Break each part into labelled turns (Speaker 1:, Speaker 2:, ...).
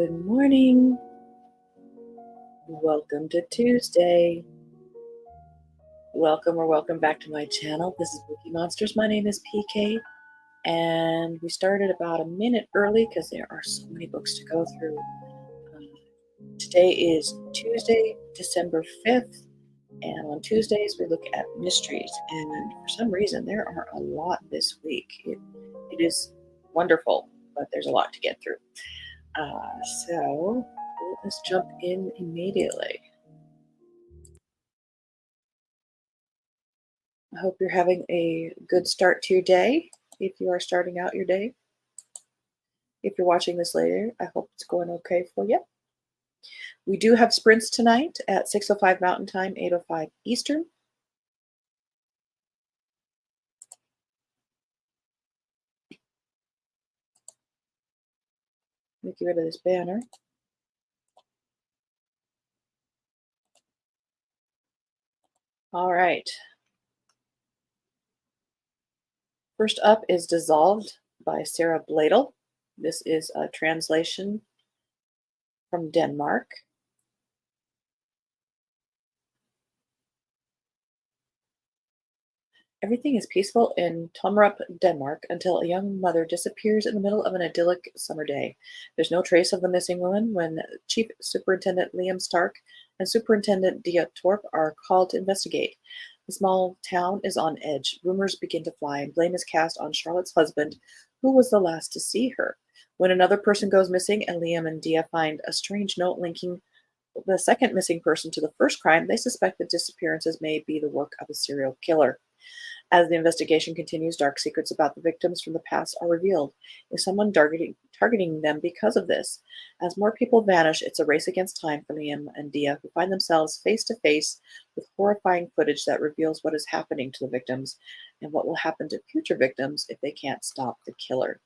Speaker 1: Good morning. Welcome to Tuesday. Welcome back to my channel. This is Bookeemonsters. My name is PK, and we started about a minute early because there are so many books to go through. Today is Tuesday, December 5th, and on Tuesdays we look at mysteries, and for some reason there are a lot this week. It is wonderful, but there's a lot to get through. So let's jump in immediately. I hope you're having a good start to your day if you are starting out your day. If you're watching this later, I hope it's going okay for you. We do have sprints tonight at 6:05 Mountain Time, 8:05 Eastern. Let me get rid of this banner. All right. First up is Dissolved by Sarah Bladel. This is a translation from Denmark. Everything is peaceful in Tommerup, Denmark, until a young mother disappears in the middle of an idyllic summer day. There's no trace of the missing woman when Chief Superintendent Liam Stark and Superintendent Dia Torp are called to investigate. The small town is on edge. Rumors begin to fly, and blame is cast on Charlotte's husband, who was the last to see her. When another person goes missing and Liam and Dia find a strange note linking the second missing person to the first crime, they suspect the disappearances may be the work of a serial killer. As the investigation continues, dark secrets about the victims from the past are revealed. Is someone targeting them because of this? As more people vanish, it's a race against time for Liam and Dia, who find themselves face to face with horrifying footage that reveals what is happening to the victims and what will happen to future victims if they can't stop the killer.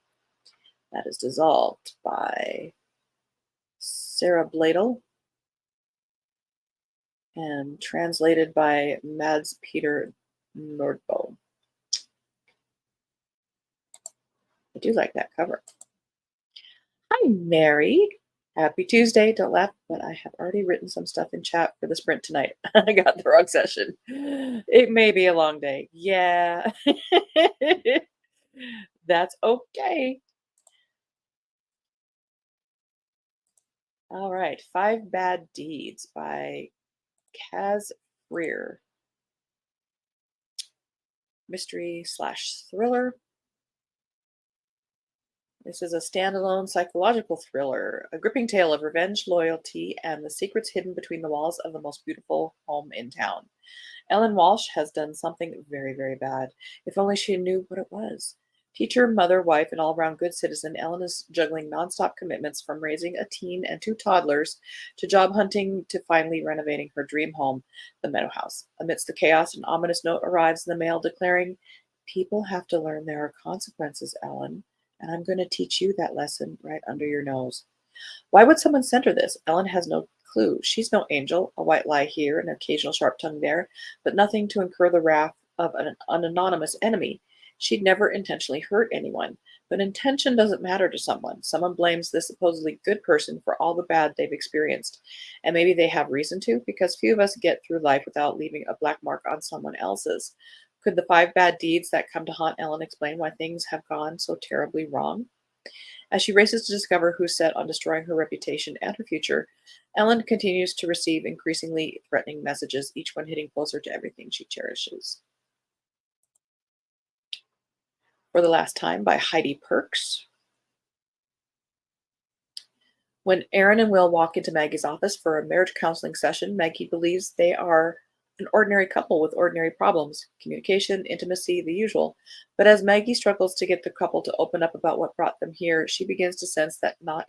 Speaker 1: That is Dissolved by Sarah Bladel and translated by Mads Peter Nordbo. I do like that cover. Hi, Mary. Happy Tuesday. Don't laugh, but I have already written some stuff in chat for the sprint tonight. I got the wrong session. It may be a long day. Yeah. That's okay. All right. Five Bad Deeds by Kaz Freer. Mystery/thriller. This is a standalone psychological thriller, a gripping tale of revenge, loyalty, and the secrets hidden between the walls of the most beautiful home in town. Ellen Walsh has done something very, very bad. If only she knew what it was. Teacher, mother, wife, and all-round good citizen, Ellen is juggling nonstop commitments from raising a teen and two toddlers to job hunting to finally renovating her dream home, the Meadow House. Amidst the chaos, an ominous note arrives in the mail declaring, "People have to learn there are consequences, Ellen, and I'm going to teach you that lesson right under your nose." Why would someone send her this? Ellen has no clue. She's no angel, a white lie here, an occasional sharp tongue there, but nothing to incur the wrath of an anonymous enemy. She'd never intentionally hurt anyone, but intention doesn't matter to someone. Someone blames this supposedly good person for all the bad they've experienced, and maybe they have reason to, because few of us get through life without leaving a black mark on someone else's. Could the five bad deeds that come to haunt Ellen explain why things have gone so terribly wrong? As she races to discover who's set on destroying her reputation and her future, Ellen continues to receive increasingly threatening messages, each one hitting closer to everything she cherishes. For the Last Time by Heidi Perks. When Aaron and Will walk into Maggie's office for a marriage counseling session, Maggie believes they are an ordinary couple with ordinary problems, communication, intimacy, the usual. But as Maggie struggles to get the couple to open up about what brought them here, she begins to sense that not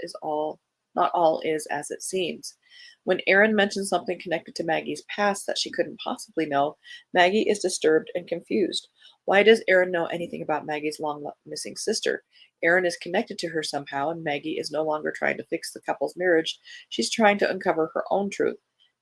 Speaker 1: all is as it seems. When Aaron mentions something connected to Maggie's past that she couldn't possibly know, Maggie is disturbed and confused. Why does Aaron know anything about Maggie's long missing sister? Aaron is connected to her somehow, and Maggie is no longer trying to fix the couple's marriage. She's trying to uncover her own truth.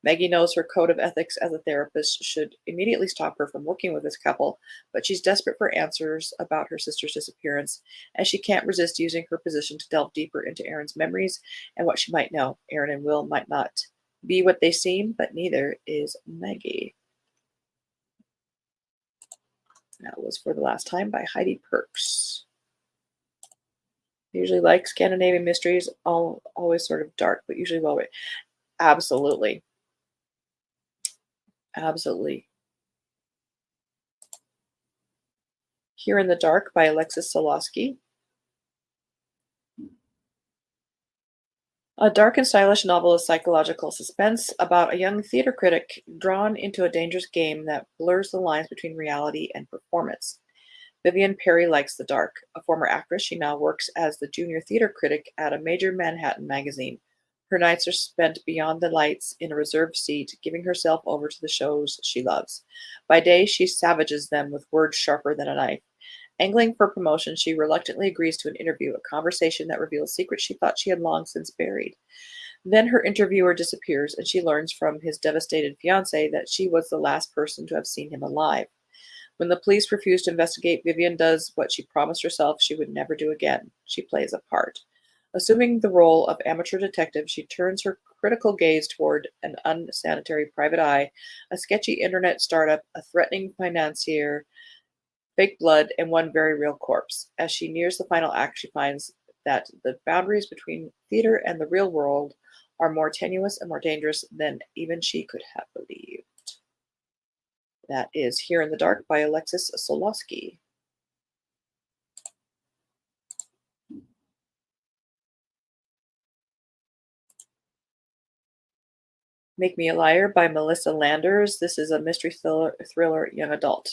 Speaker 1: Maggie knows her code of ethics as a therapist should immediately stop her from working with this couple, but she's desperate for answers about her sister's disappearance, and she can't resist using her position to delve deeper into Aaron's memories and what she might know. Aaron and Will might not be what they seem, but neither is Maggie. That was For the Last Time by Heidi Perks. I usually like Scandinavian mysteries, always sort of dark, but usually well written. Absolutely. Absolutely. Here in the Dark by Alexis Solosky. A dark and stylish novel of psychological suspense about a young theater critic drawn into a dangerous game that blurs the lines between reality and performance. Vivian Perry likes the dark. A former actress, she now works as the junior theater critic at a major Manhattan magazine. Her nights are spent beyond the lights in a reserved seat, giving herself over to the shows she loves. By day, she savages them with words sharper than a knife. Angling for promotion, she reluctantly agrees to an interview, a conversation that reveals secrets she thought she had long since buried. Then her interviewer disappears, and she learns from his devastated fiancé that she was the last person to have seen him alive. When the police refuse to investigate, Vivian does what she promised herself she would never do again. She plays a part. Assuming the role of amateur detective, she turns her critical gaze toward an unsanitary private eye, a sketchy internet startup, a threatening financier, fake blood, and one very real corpse. As she nears the final act, she finds that the boundaries between theater and the real world are more tenuous and more dangerous than even she could have believed. That is Here in the Dark by Alexis Solosky. Make Me a Liar by Melissa Landers. This is a mystery thriller young adult.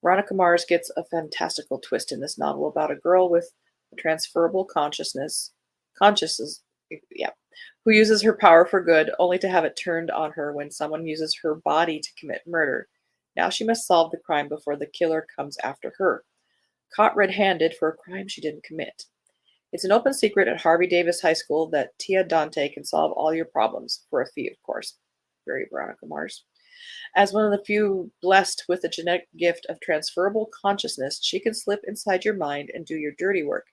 Speaker 1: Veronica Mars gets a fantastical twist in this novel about a girl with a transferable consciousness, yeah, who uses her power for good only to have it turned on her when someone uses her body to commit murder. Now she must solve the crime before the killer comes after her. Caught red-handed for a crime she didn't commit. It's an open secret at Harvey Davis High School that Tia Dante can solve all your problems, for a fee, of course. Very Veronica Mars. As one of the few blessed with the genetic gift of transferable consciousness, she can slip inside your mind and do your dirty work.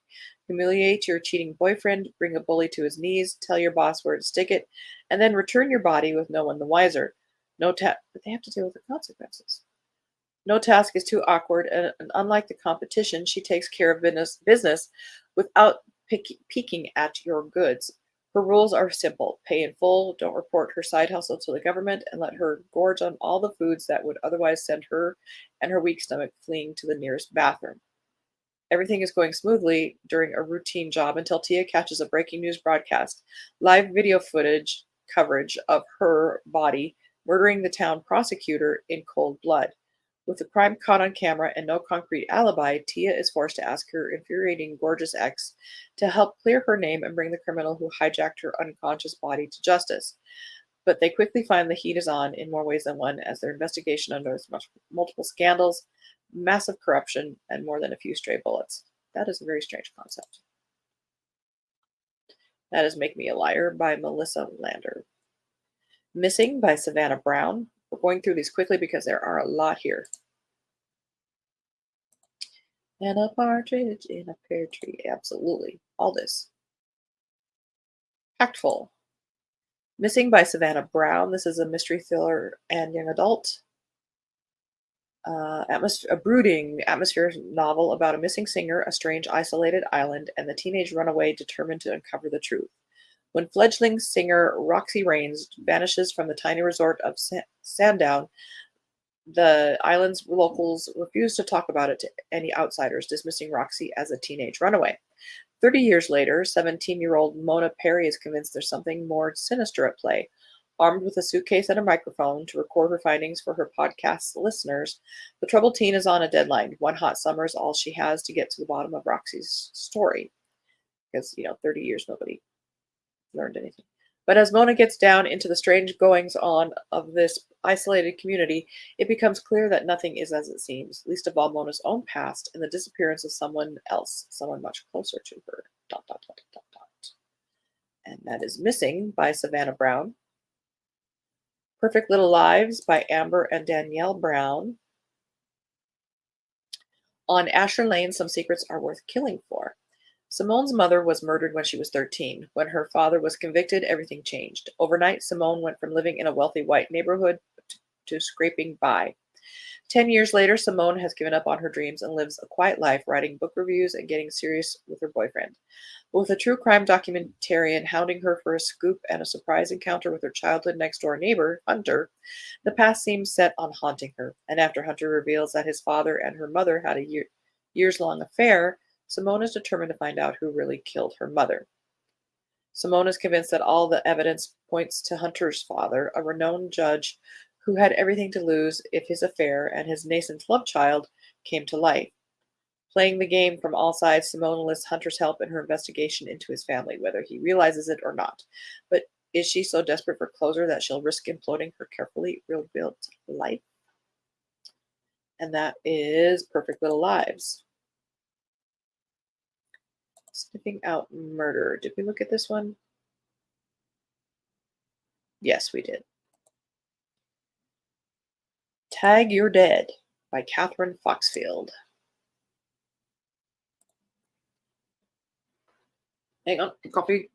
Speaker 1: Humiliate your cheating boyfriend, bring a bully to his knees, tell your boss where to stick it, and then return your body with no one the wiser. But they have to deal with the consequences. No task is too awkward, and unlike the competition, she takes care of business without peeking at your goods. Her rules are simple: pay in full, don't report her side hustle to the government, and let her gorge on all the foods that would otherwise send her and her weak stomach fleeing to the nearest bathroom. Everything is going smoothly during a routine job until Tia catches a breaking news broadcast. Live video footage coverage of her body murdering the town prosecutor in cold blood. With the crime caught on camera and no concrete alibi, Tia is forced to ask her infuriating gorgeous ex to help clear her name and bring the criminal who hijacked her unconscious body to justice. But they quickly find the heat is on in more ways than one as their investigation unearths multiple scandals, massive corruption, and more than a few stray bullets. That is a very strange concept. That is Make Me a Liar by Melissa Lander. Missing by Savannah Brown. We're going through these quickly because there are a lot here. And a partridge in a pear tree. Absolutely. All this. Tactful. Missing by Savannah Brown. This is a mystery thriller and young adult. A brooding atmospheric novel about a missing singer, a strange isolated island, and the teenage runaway determined to uncover the truth. When fledgling singer Roxy Rains vanishes from the tiny resort of Sandown, the island's locals refuse to talk about it to any outsiders, dismissing Roxy as a teenage runaway. 30 years later, 17-year-old Mona Perry is convinced there's something more sinister at play. Armed with a suitcase and a microphone to record her findings for her podcast's listeners, the troubled teen is on a deadline. One hot summer is all she has to get to the bottom of Roxy's story. Because, 30 years, nobody learned anything. But as Mona gets down into the strange goings-on of this isolated community, it becomes clear that nothing is as it seems, least of all Mona's own past and the disappearance of someone else, someone much closer to her. ... And that is Missing by Savannah Brown. Perfect Little Lives by Amber and Danielle Brown. On Asher Lane, Some Secrets Are Worth Killing For. Simone's mother was murdered when she was 13. When her father was convicted, everything changed. Overnight, Simone went from living in a wealthy white neighborhood to scraping by. 10 years later, Simone has given up on her dreams and lives a quiet life, writing book reviews and getting serious with her boyfriend. With a true crime documentarian hounding her for a scoop and a surprise encounter with her childhood next door neighbor, Hunter, the past seems set on haunting her. And after Hunter reveals that his father and her mother had a years long affair, Simone is determined to find out who really killed her mother. Simone is convinced that all the evidence points to Hunter's father, a renowned judge who had everything to lose if his affair and his nascent love child came to light. Playing the game from all sides, Simone enlists Hunter's help in her investigation into his family, whether he realizes it or not. But is she so desperate for closure that she'll risk imploding her carefully rebuilt life? And that is Perfect Little Lives. Sniffing Out Murder. Did we look at this one? Yes, we did. Tag You're Dead by Catherine Foxfield. Hang on, coffee.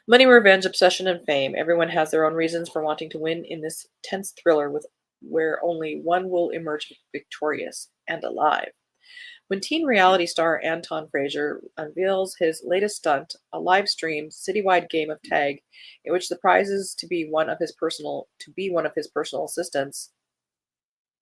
Speaker 1: Money, revenge, obsession, and fame. Everyone has their own reasons for wanting to win in this tense thriller where only one will emerge victorious and alive. When teen reality star Anton Fraser unveils his latest stunt, a live stream citywide game of tag, in which the prize is to be one of his personal assistants.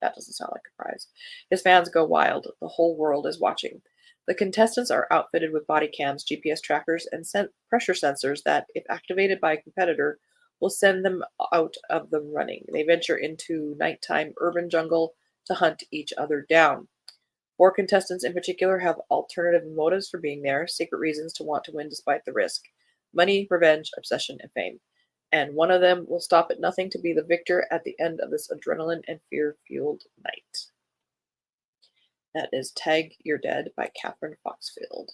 Speaker 1: That doesn't sound like a prize. His fans go wild. The whole world is watching. The contestants are outfitted with body cams, GPS trackers, and pressure sensors that, if activated by a competitor, will send them out of the running. They venture into nighttime urban jungle to hunt each other down. 4 contestants in particular have alternative motives for being there, secret reasons to want to win despite the risk: money, revenge, obsession, and fame. And one of them will stop at nothing to be the victor at the end of this adrenaline and fear-fueled night. That is Tag You're Dead by Catherine Foxfield.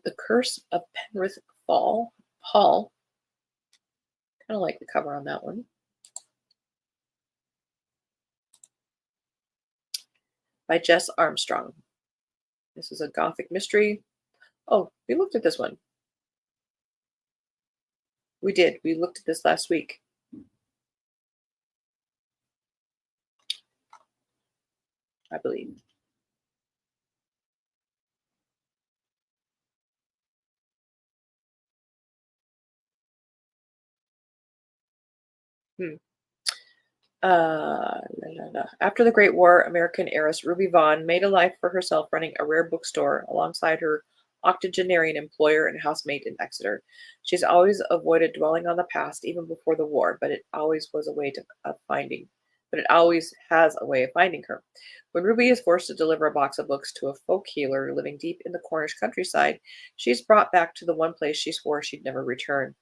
Speaker 1: The Curse of Penrith Hall. Kind of like the cover on that one. By Jess Armstrong. This is a gothic mystery. Oh, we looked at this one. We did. We looked at this last week. I believe. After the Great War, American heiress Ruby Vaughn made a life for herself running a rare bookstore alongside her octogenarian employer and housemate in Exeter. She's always avoided dwelling on the past, even before the war, but it always has a way of finding her. When Ruby is forced to deliver a box of books to a folk healer living deep in the Cornish countryside, she's brought back to the one place she swore she'd never return.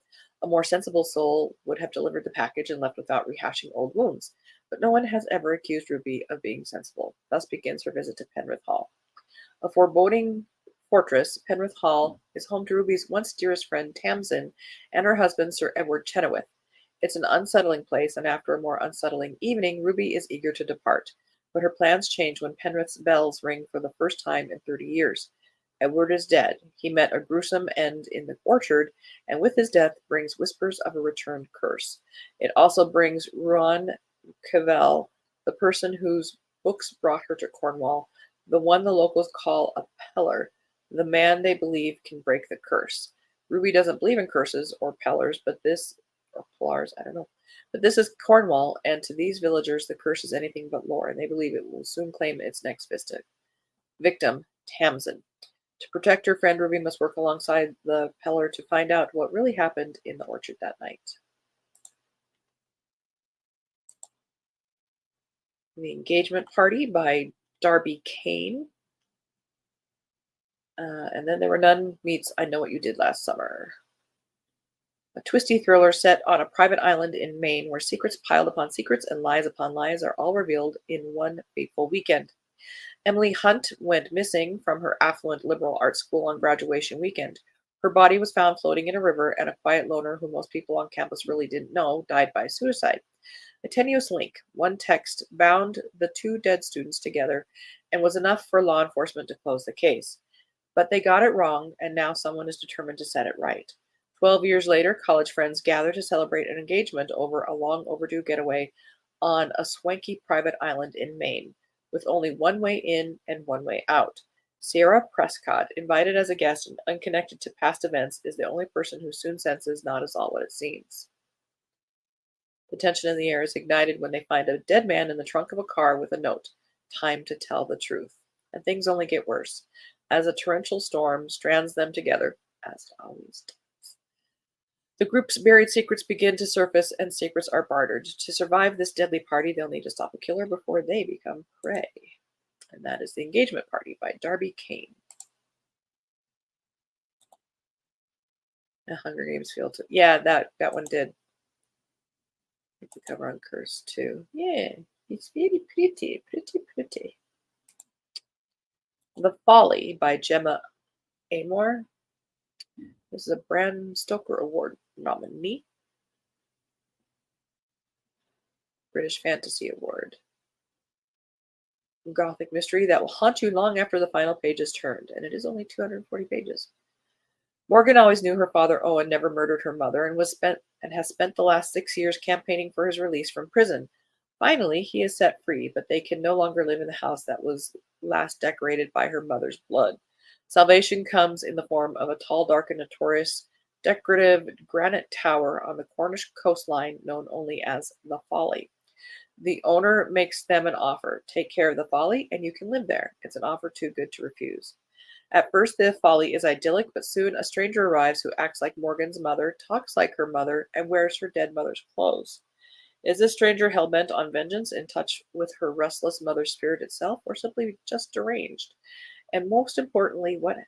Speaker 1: A more sensible soul would have delivered the package and left without rehashing old wounds, but no one has ever accused Ruby of being sensible. Thus begins her visit to Penrith Hall. A foreboding fortress, Penrith Hall is home to Ruby's once dearest friend Tamsin and her husband Sir Edward Chenoweth. It's an unsettling place, and after a more unsettling evening, Ruby is eager to depart. But her plans change when Penrith's bells ring for the first time in 30 years. Edward is dead. He met a gruesome end in the orchard, and with his death brings whispers of a returned curse. It also brings Ruan Cavell, the person whose books brought her to Cornwall, the one the locals call a peller, the man they believe can break the curse. Ruby doesn't believe in curses or pellers, or plars, I don't know. But this is Cornwall, and to these villagers the curse is anything but lore, and they believe it will soon claim its next victim, Tamsin. To protect her friend, Ruby must work alongside the peller to find out what really happened in the orchard that night. The Engagement Party by Darby Kane. And then there were none meets I Know What You Did Last Summer. A twisty thriller set on a private island in Maine where secrets piled upon secrets and lies upon lies are all revealed in one fateful weekend. Emily Hunt went missing from her affluent liberal arts school on graduation weekend. Her body was found floating in a river, and a quiet loner who most people on campus really didn't know died by suicide. A tenuous link, one text, bound the two dead students together and was enough for law enforcement to close the case. But they got it wrong, and now someone is determined to set it right. 12 years later, college friends gather to celebrate an engagement over a long overdue getaway on a swanky private island in Maine, with only one way in and one way out. Sierra Prescott, invited as a guest and unconnected to past events, is the only person who soon senses not is all what it seems. The tension in the air is ignited when they find a dead man in the trunk of a car with a note, "Time to tell the truth." And things only get worse as a torrential storm strands them together, as it always does. The group's buried secrets begin to surface, and secrets are bartered. To survive this deadly party, they'll need to stop a killer before they become prey. And that is The Engagement Party by Darby Kane. The Hunger Games feel too. Yeah, that one did. The cover on Curse too. Yeah, it's very pretty, pretty, pretty. The Folly by Gemma Amor. This is a Bram Stoker Award nominee. British Fantasy Award. Gothic mystery that will haunt you long after the final page is turned, and it is only 240 pages. Morgan always knew her father Owen never murdered her mother and has spent the last 6 years campaigning for his release from prison. Finally, he is set free, but they can no longer live in the house that was last decorated by her mother's blood. Salvation comes in the form of a tall, dark, and notorious decorative granite tower on the Cornish coastline known only as the Folly. The owner makes them an offer. Take care of the Folly, and you can live there. It's an offer too good to refuse. At first, the Folly is idyllic, but soon a stranger arrives who acts like Morgan's mother, talks like her mother, and wears her dead mother's clothes. Is this stranger hell-bent on vengeance, in touch with her restless mother's spirit itself, or simply just deranged? And most importantly, what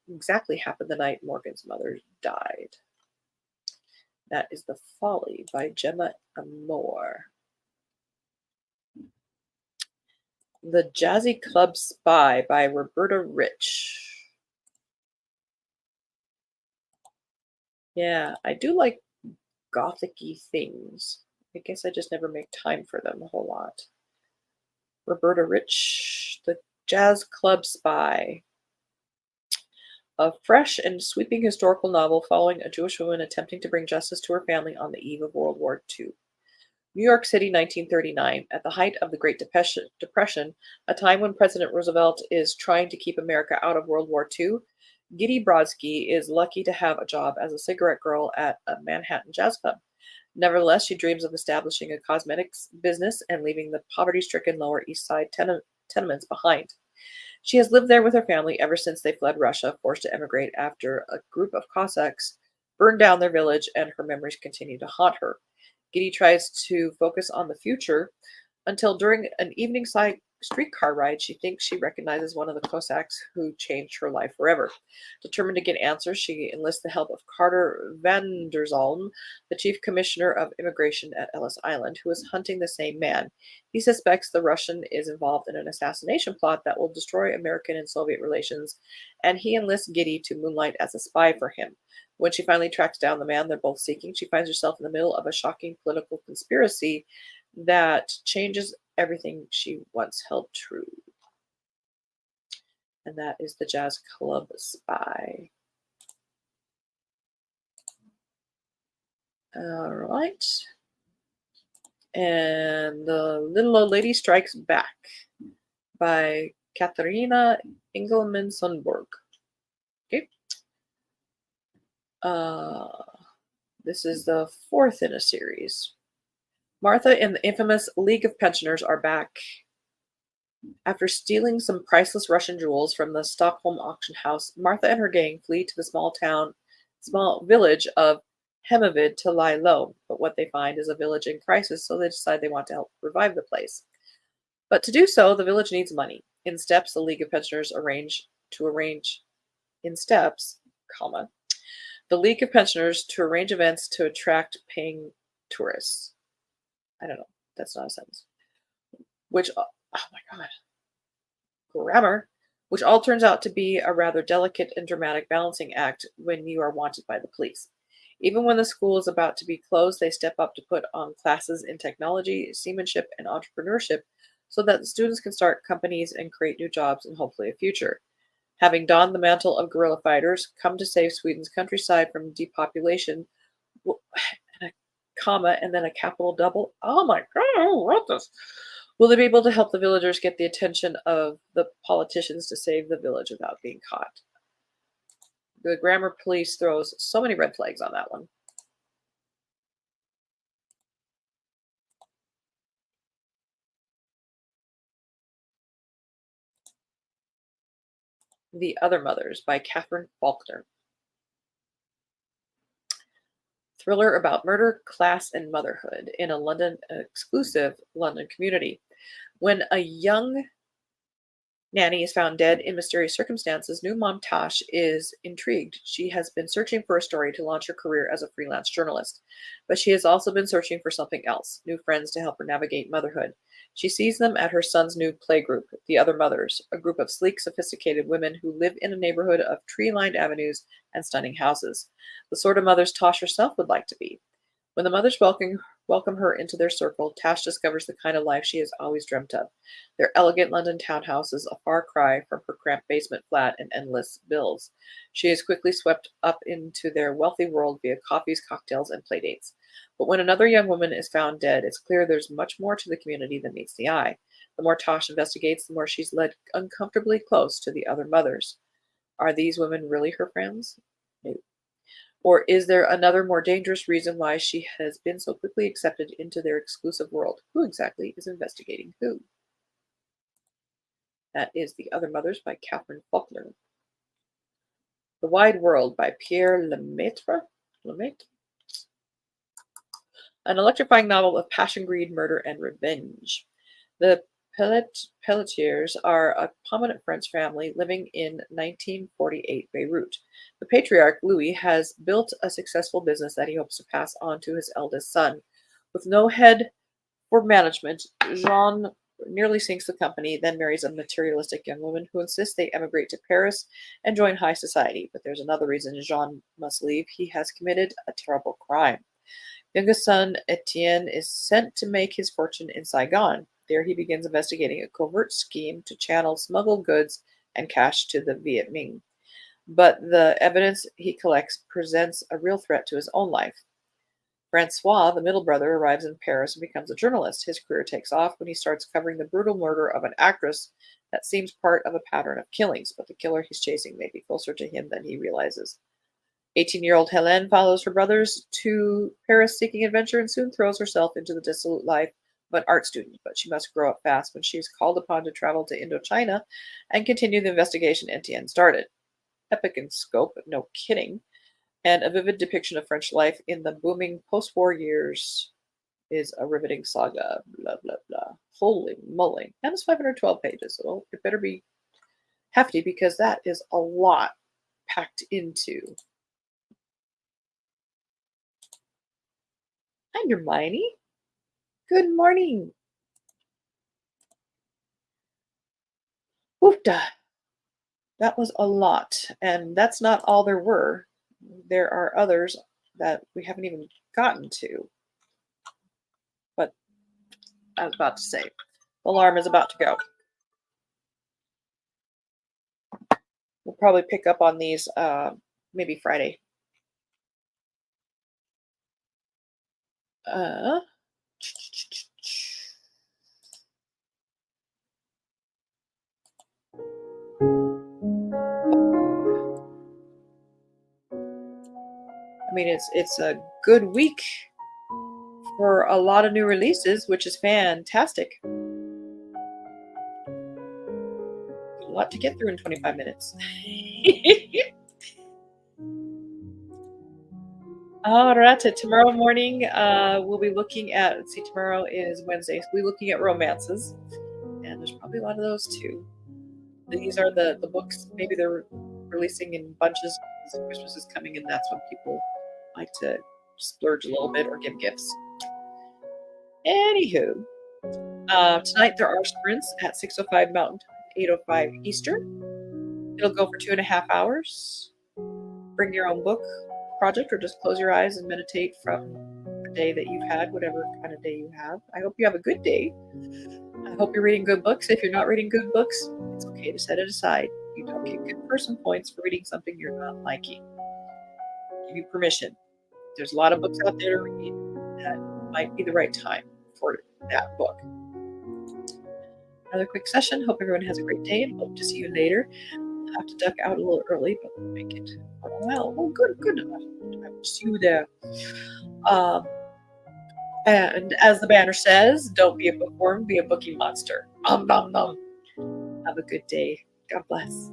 Speaker 1: exactly happened the night Morgan's mother died? That is The Folly by Gemma Amor. The Jazzy Club Spy by Roberta Rich. Yeah, I do like gothic-y things. I guess I just never make time for them a whole lot. Roberta Rich, The Jazz Club Spy. A fresh and sweeping historical novel following a Jewish woman attempting to bring justice to her family on the eve of World War II. New York City, 1939, at the height of the Great Depression, a time when President Roosevelt is trying to keep America out of World War II, Giddy Brodsky is lucky to have a job as a cigarette girl at a Manhattan jazz club. Nevertheless, she dreams of establishing a cosmetics business and leaving the poverty-stricken Lower East Side tenements behind. She has lived there with her family ever since they fled Russia, forced to emigrate after a group of Cossacks burned down their village, and her memories continue to haunt her. Giddy tries to focus on the future until during an evening streetcar ride, she thinks she recognizes one of the Cossacks who changed her life forever. Determined to get answers, she enlists the help of Carter van der Zalm, the chief commissioner of immigration at Ellis Island, who is hunting the same man. He suspects the Russian is involved in an assassination plot that will destroy American and Soviet relations, and he enlists Giddy to moonlight as a spy for him. When she finally tracks down the man they're both seeking, she finds herself in the middle of a shocking political conspiracy that changes everything she once held true. And that is The Jazz Club Spy. All right. And The Little Old Lady Strikes Back by Katharina Engelmann Sundberg. Okay. This is the fourth in a series. Martha and the infamous League of Pensioners are back. After stealing some priceless Russian jewels from the Stockholm auction house, Martha and her gang flee to the small village of Hemavid to lie low. But what they find is a village in crisis, so they decide they want to help revive the place. But to do so, the village needs money. In steps, the League of Pensioners arrange in steps, the League of Pensioners to arrange events to attract paying tourists. I don't know. That's not a sentence. Which, oh my God. Grammar. which all turns out to be a rather delicate and dramatic balancing act when you are wanted by the police. Even when the school is about to be closed, they step up to put on classes in technology, seamanship, and entrepreneurship so that the students can start companies and create new jobs and hopefully a future. Having donned the mantle of guerrilla fighters, come to save Sweden's countryside from depopulation, w- and a comma and then a capital double. Oh my god, who wrote this? Will they be able to help the villagers get the attention of the politicians to save the village without being caught? The grammar police throws so many red flags on that one. The Other Mothers by Catherine Faulkner. Thriller about murder, class, and motherhood in a London exclusive London community. When a young Nanny is found dead in mysterious circumstances, new mom Tash is intrigued. She has been searching for a story to launch her career as a freelance journalist, but she has also been searching for something else, new friends to help her navigate motherhood. She sees them at her son's new playgroup, The Other Mothers, a group of sleek, sophisticated women who live in a neighborhood of tree-lined avenues and stunning houses, the sort of mothers Tosh herself would like to be. When the mothers welcome her into their circle, Tash discovers the kind of life she has always dreamt of. Their elegant London townhouses, a far cry from her cramped basement flat and endless bills. She is quickly swept up into their wealthy world via coffees, cocktails, and playdates. But when another young woman is found dead, it's clear there's much more to the community than meets the eye. The more Tosh investigates, the more she's led uncomfortably close to the other mothers. Are these women really her friends? No. Or is there another more dangerous reason why she has been so quickly accepted into their exclusive world? Who exactly is investigating who? That is The Other Mothers by Catherine Faulkner. The Wide World by Pierre Lemaitre. Lemaitre? An electrifying novel of passion, greed, murder, and revenge. The Pelletiers are a prominent French family living in 1948 Beirut. The patriarch, Louis, has built a successful business that he hopes to pass on to his eldest son. With no head for management, Jean nearly sinks the company, then marries a materialistic young woman who insists they emigrate to Paris and join high society. But there's another reason Jean must leave. He has committed a terrible crime. Youngest son Etienne is sent to make his fortune in Saigon. There he begins investigating a covert scheme to channel smuggled goods and cash to the Viet Minh. But the evidence he collects presents a real threat to his own life. Francois, the middle brother, arrives in Paris and becomes a journalist. His career takes off when he starts covering the brutal murder of an actress that seems part of a pattern of killings, but the killer he's chasing may be closer to him than he realizes. 18-year-old Helene follows her brothers to Paris seeking adventure and soon throws herself into the dissolute life of an art student, but she must grow up fast when she is called upon to travel to Indochina and continue the investigation Etienne started. Epic in scope, no kidding, and a vivid depiction of French life in the booming post-war years is a riveting saga, blah, blah, blah. Holy moly. And it's 512 pages, so it better be hefty because that is a lot packed into. Hi, Hermione. Good morning. Woofda. That was a lot. And that's not all there were. There are others that we haven't even gotten to. But I was about to say, the alarm is about to go. We'll probably pick up on these maybe Friday. Uh, I mean, it's a good week for a lot of new releases, which is fantastic. A lot to get through in 25 minutes. All right, tomorrow morning we'll be looking at, let's see, tomorrow is Wednesday, so we'll be looking at romances, and there's probably a lot of those too. These are the books, maybe they're releasing in bunches because Christmas is coming and that's when people like to splurge a little bit or give gifts. Anywho, tonight there are sprints at 6:05 Mountain Time, 8:05 Eastern. It'll go for 2.5 hours. Bring your own book project or just close your eyes and meditate from the day that you've had, whatever kind of day you have. I hope you have a good day. I hope you're reading good books. If you're not reading good books, it's okay to set it aside. You don't get good person points for reading something you're not liking. Give you permission. There's a lot of books out there to read that might be the right time for that book. Another quick session. Hope everyone has a great day and hope to see you later. I'll have to duck out a little early, but we'll make it for a while. Oh, good. I will see you there. And as the banner says, don't be a bookworm, be a bookie monster. Nom nom nom. Have a good day. God bless.